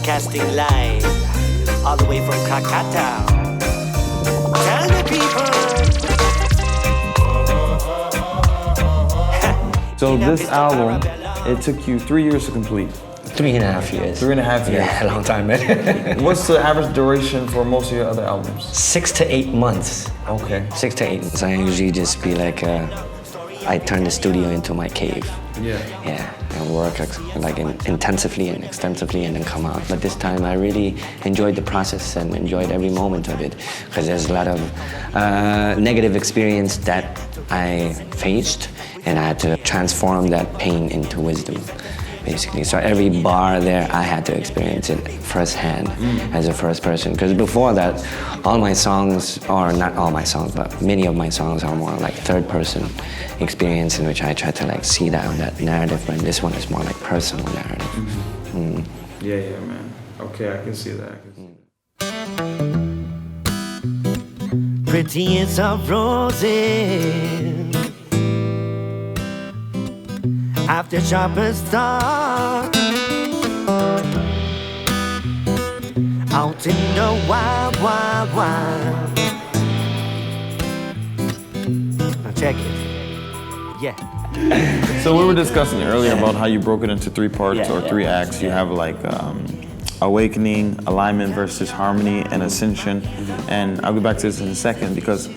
broadcasting live, all the way from Kakata. Tell the people. So this album, it took you 3 years to complete. 3.5 years. 3.5 years. Yeah, a long time, man. What's the average duration for most of your other albums? 6 to 8 months. Okay. 6 to 8 months. I usually just be like, I turn the studio into my cave. Yeah. Yeah, and work intensively and extensively and then come out. But this time I really enjoyed the process and enjoyed every moment of it, because there's a lot of negative experience that I faced, and I had to transform that pain into wisdom, basically. So every bar there, I had to experience it firsthand as a first person. Because before that, all my songs, or not all my songs, but many of my songs are more like third person experience in which I try to like see that narrative, but this one is more like personal narrative. Yeah, man. Okay, I can see that. Prettiest of roses, after sharpest star, out in the wild, wild, wild. Now check it. Yeah. So we were discussing earlier about how you broke it into 3 parts or 3 acts. You have like awakening, alignment versus harmony, and ascension. And I'll get back to this in a second, because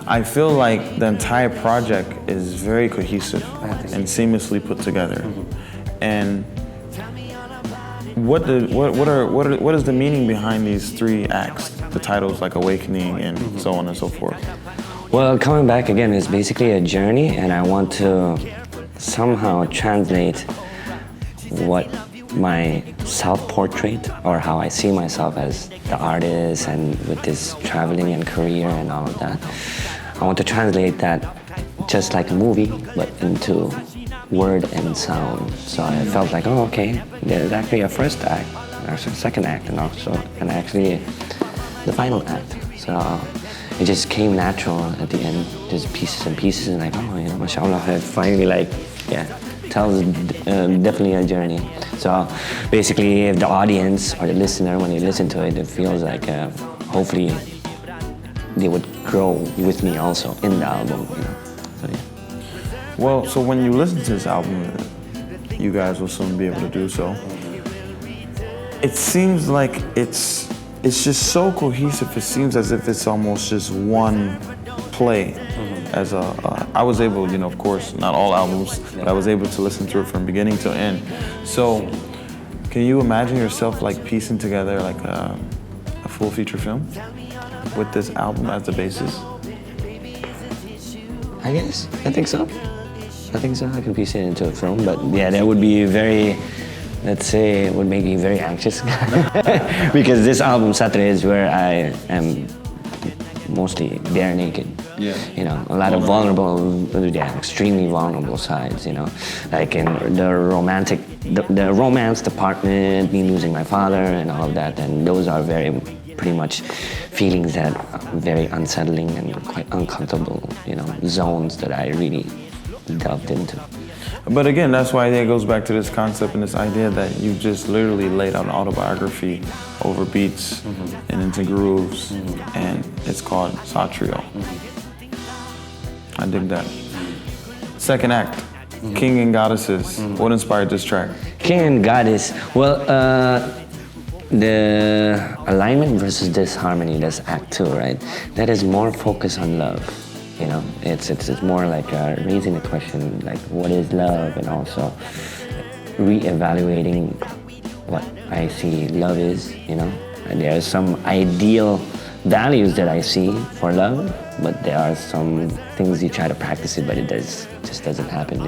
I feel like the entire project is very cohesive and seamlessly put together. And what is the meaning behind these 3 acts? The titles like awakening and so on and so forth. Well, coming back again is basically a journey, and I want to somehow translate what my self-portrait, or how I see myself as the artist and with this traveling and career and all of that. I want to translate that just like a movie, but into word and sound. So I felt like, oh, okay, there's actually a first act, there's a second act, and actually the final act. So it just came natural at the end, just pieces and pieces, and like, oh, mashallah, I finally tells definitely a journey. So basically, if the audience or the listener, when they listen to it, it feels like hopefully they would grow with me also in the album. So yeah. Well, so when you listen to this album, you guys will soon be able to do so. It seems like it's just so cohesive. It seems as if it's almost just one play. I was able, of course, not all albums, but I was able to listen to it from beginning to end. So, can you imagine yourself like piecing together like a full feature film with this album as the basis? I guess. I think so. I can piece it into a film, but yeah, that would be very, let's say, it would make me very anxious. Because this album, Satryo, is where I am mostly bare naked. Yeah. A lot of vulnerable, extremely vulnerable sides, like in the romantic, the romance department, me losing my father and all of that, and those are pretty much feelings that are very unsettling and quite uncomfortable, zones that I really delved into. But again, that's why it goes back to this concept and this idea that you just literally laid out an autobiography over beats and into grooves, and it's called Satryo. I dig that. Second act, King and Goddesses. What inspired this track? King and Goddess. Well, the alignment versus disharmony, that's act 2, right? That is more focused on love. It's more like raising the question, like what is love, and also re-evaluating what I see love is. And there are some ideal values that I see for love, but there are some things you try to practice it, but it just doesn't happen,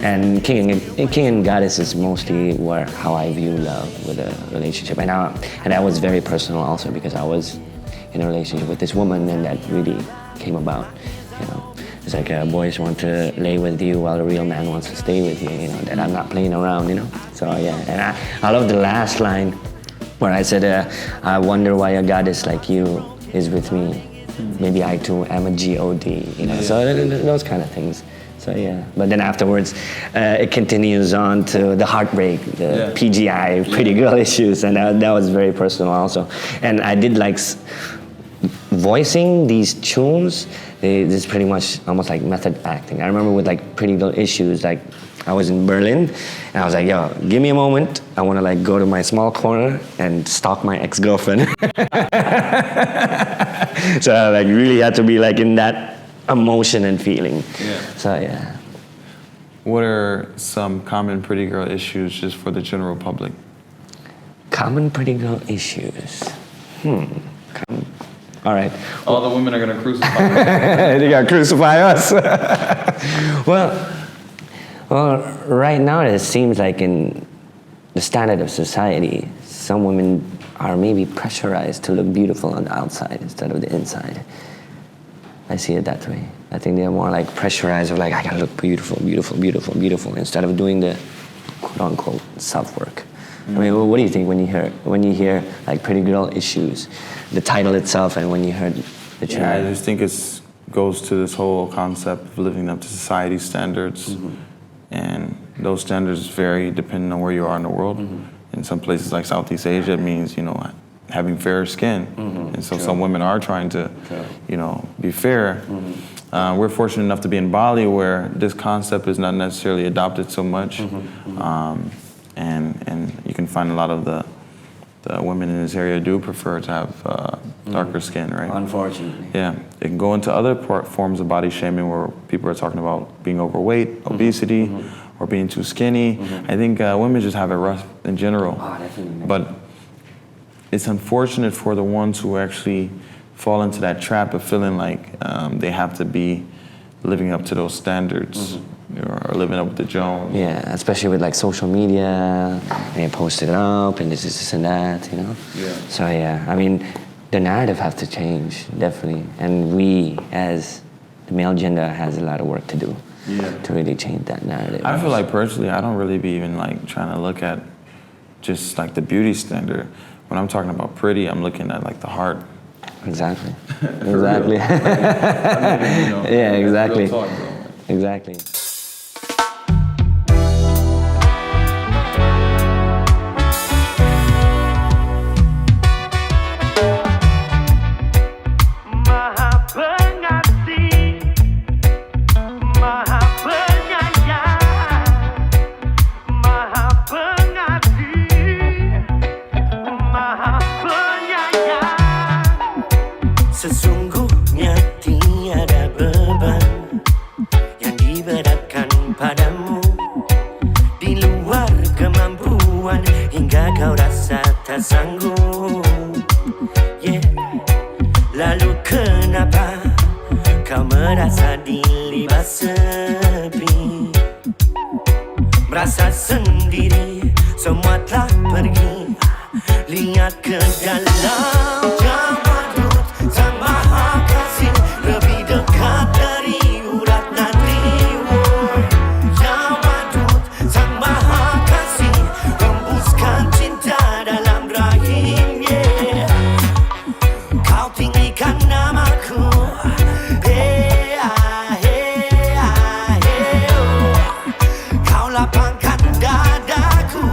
And King and Goddess is mostly how I view love with a relationship, and that was very personal also, because I was in a relationship with this woman, and that really came about. It's like boys want to lay with you while a real man wants to stay with you. That I'm not playing around. So yeah, and I love the last line where I said, I wonder why a goddess like you is with me. Maybe I too am a God. So those kind of things. So yeah, but then afterwards, it continues on to the heartbreak, the PGI, pretty girl issues, and that was very personal also. And I did like voicing these tunes. This is pretty much almost like method acting. I remember with like pretty girl issues, like I was in Berlin, and I was like, yo, give me a moment. I want to like go to my small corner and stalk my ex-girlfriend. So I like really had to be like in that emotion and feeling. Yeah. So yeah. What are some common pretty girl issues just for the general public? Common pretty girl issues. All right. All the women are gonna crucify us. They're gonna crucify us. well, right now it seems like in the standard of society, some women are maybe pressurized to look beautiful on the outside instead of the inside. I see it that way. I think they're more like pressurized of like, I gotta look beautiful, beautiful, beautiful, beautiful, instead of doing the quote unquote self-work. I mean, what do you think when you hear like pretty girl issues, the title itself, and when you heard the tune? Yeah, I just think it goes to this whole concept of living up to society's standards. And those standards vary depending on where you are in the world. In some places like Southeast Asia, it means, having fair skin. And so some women are trying to, be fair. We're fortunate enough to be in Bali where this concept is not necessarily adopted so much. And you can find a lot of the women in this area do prefer to have darker skin, right? Unfortunately. Yeah, it can go into other forms of body shaming where people are talking about being overweight, obesity, or being too skinny. I think women just have it rough in general. Oh, definitely. But it's unfortunate for the ones who actually fall into that trap of feeling like they have to be living up to those standards. Or living up with the Jones. Yeah, especially with like social media, and they post it up, and this and that, Yeah. So yeah, I mean, the narrative has to change, definitely. And we, as the male gender, has a lot of work to do to really change that narrative. I feel like personally, I don't really be even like trying to look at just like the beauty standard. When I'm talking about pretty, I'm looking at like the heart. Exactly. Exactly. Yeah, exactly. Exactly. Sesungguhnya tiada beban yang diberatkan padamu di luar kemampuan hingga kau rasa tak sanggup. Lalu kenapa kau merasa dilibas sepi, merasa sendiri, semua telah pergi. Lihat ke dalam Sang Maha Kasih lebih dekat dari urat nadi. Yang Wadud, Sang Maha Kasih hembuskan cinta dalam rahimnya. Kau tinggikan namaku, kau lapangkan dadaku,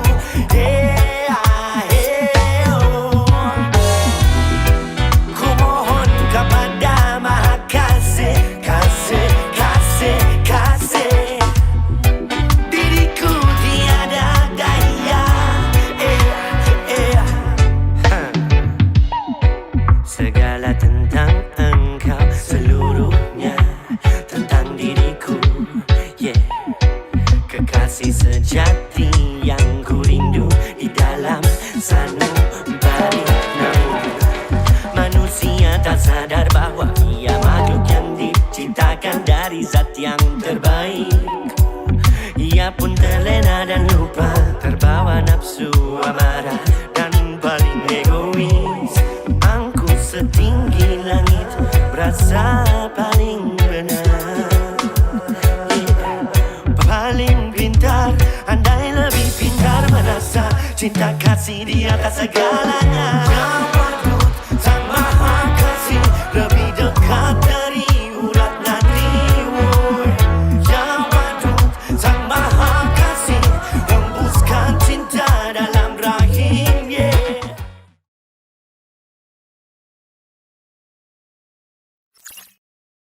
sejati yang ku rindu di dalam sanubari. Manusia tak sadar bahwa ia makhluk yang diciptakan dari zat yang terbaik. Ia pun terlena dan lupa, terbawa nafsu amarah dan paling egois. Angku setinggi langit, berasa paling benar. Paling pintar, andai lebih pintar merasa cinta kasih di atas segalanya.